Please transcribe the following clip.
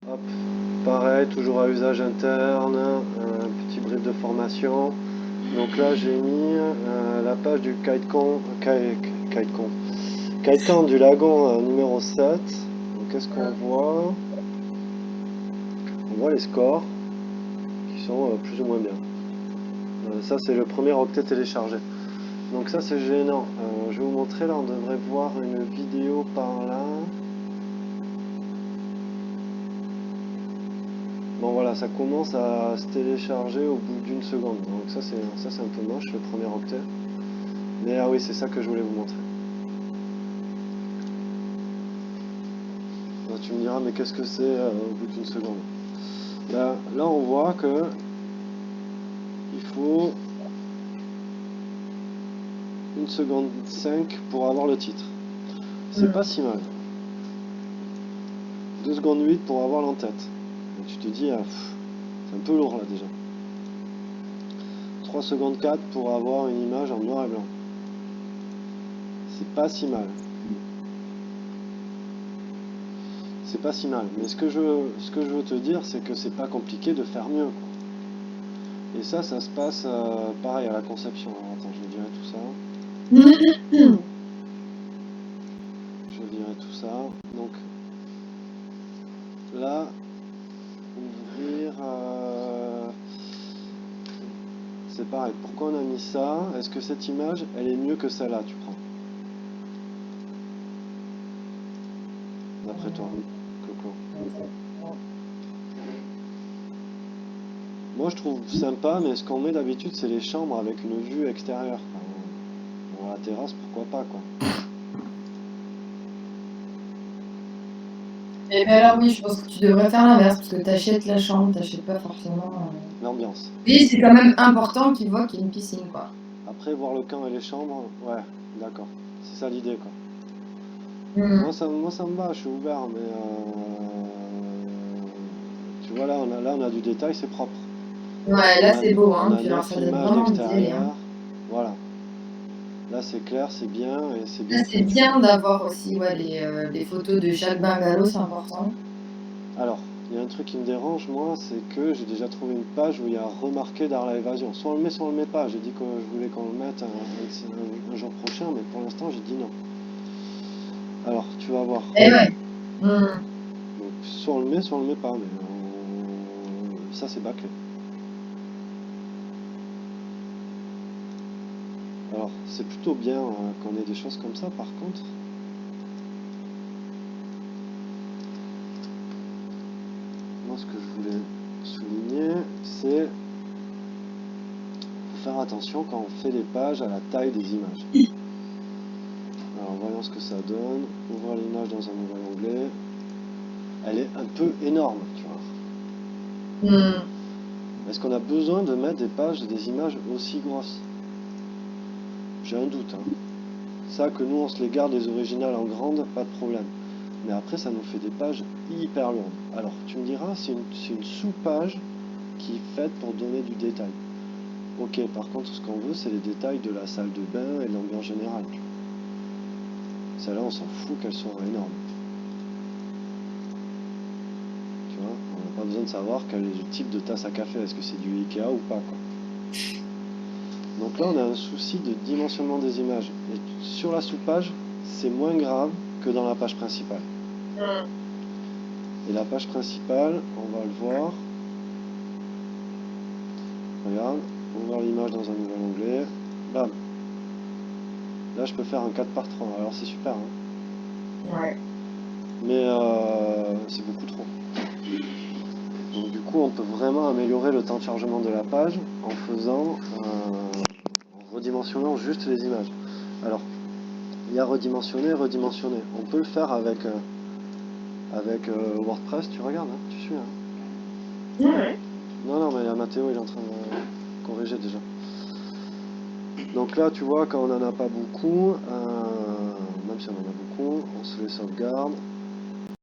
Hop, pareil, toujours à usage interne, un petit brief de formation. Donc là, j'ai mis la page du Kitecan du lagon numéro 7. Donc qu'est-ce qu'on voit? On voit les scores qui sont plus ou moins bien. Ça, c'est le premier octet téléchargé. Donc ça, c'est gênant. Je vais vous montrer, là, on devrait voir une vidéo par là. Bon voilà, ça commence à se télécharger au bout d'une seconde. Donc ça c'est un peu moche, le premier octet. Mais ah oui, c'est ça que je voulais vous montrer. Donc, tu me diras, mais qu'est-ce que c'est au bout d'une seconde? Là on voit que il faut 1 seconde 5 pour avoir le titre. C'est pas si mal. 2 secondes 8 pour avoir l'entête. Donc tu te dis, c'est un peu lourd là déjà. 3 secondes 4 pour avoir une image en noir et blanc. C'est pas si mal. C'est pas si mal. Mais ce que je veux te dire, c'est que c'est pas compliqué de faire mieux, quoi. Et ça se passe pareil à la conception. Alors, attends, je vais virer tout ça. Je vais virer tout ça. Donc là, ouvrir. C'est pareil. Pourquoi on a mis ça? Est-ce que cette image, elle est mieux que celle-là, tu prends? D'après toi, Coco. Moi, je trouve sympa, mais ce qu'on met d'habitude, c'est les chambres avec une vue extérieure. Bon, la terrasse, pourquoi pas, quoi. Et ben alors oui, je pense que tu devrais faire l'inverse, parce que tu achètes la chambre, t'achètes pas forcément... L'ambiance. Oui, c'est quand même important qu'ils voient qu'il y a une piscine, quoi. Après, voir le camp et les chambres, ouais, d'accord. C'est ça l'idée, quoi. Moi, ça me va, je suis ouvert, mais tu vois, là, on a du détail, c'est propre. Ouais, là c'est beau, hein. On a Puis alors 9 ça donne images vraiment envie d'y aller, hein. extérieures. Voilà. Là, c'est clair, c'est bien, et c'est bien Là c'est fait. bien d'avoir aussi ouais, les photos de chaque bungalow, c'est important. Alors, il y a un truc qui me dérange, moi, c'est que j'ai déjà trouvé une page où il y a remarqué dans la évasion. Soit on le met, soit on le met pas. J'ai dit que je voulais qu'on le mette un jour prochain, mais pour l'instant, j'ai dit non. Alors, tu vas voir. Eh ouais. Donc, soit on le met, soit on le met pas, mais ça, c'est bâclé. Alors, c'est plutôt bien qu'on ait des choses comme ça, par contre. Moi, ce que je voulais souligner, c'est faire attention quand on fait les pages à la taille des images. Alors, voyons ce que ça donne. Ouvrir l'image dans un nouvel onglet. Elle est un peu énorme, tu vois. Est-ce qu'on a besoin de mettre des pages, des images aussi grosses? J'ai un doute, hein. Ça, que nous, on se les garde, les originales en grande, pas de problème. Mais après, ça nous fait des pages hyper lourdes. Alors, tu me diras, c'est une sous-page qui est faite pour donner du détail. Ok, par contre, ce qu'on veut, c'est les détails de la salle de bain et de l'ambiance générale. Celle-là, on s'en fout qu'elle soit énorme. Tu vois, on n'a pas besoin de savoir quel est le type de tasse à café. Est-ce que c'est du Ikea ou pas, quoi. Donc là, on a un souci de dimensionnement des images. Et sur la sous-page, c'est moins grave que dans la page principale. Et la page principale, on va le voir. Regarde, ouvrir l'image dans un nouvel onglet. Bam. Là, je peux faire un 4 par 3. Alors, c'est super, hein. Ouais. Mais c'est beaucoup trop. Donc, du coup, on peut vraiment améliorer le temps de chargement de la page en faisant, en redimensionnant juste les images. Alors, il y a redimensionner, redimensionner. On peut le faire avec WordPress, tu regardes, hein, tu suis, hein. Ouais. Non, mais Mathéo, il est en train de corriger déjà. Donc là, tu vois, quand on n'en a pas beaucoup, même si on en a beaucoup, on se les sauvegarde.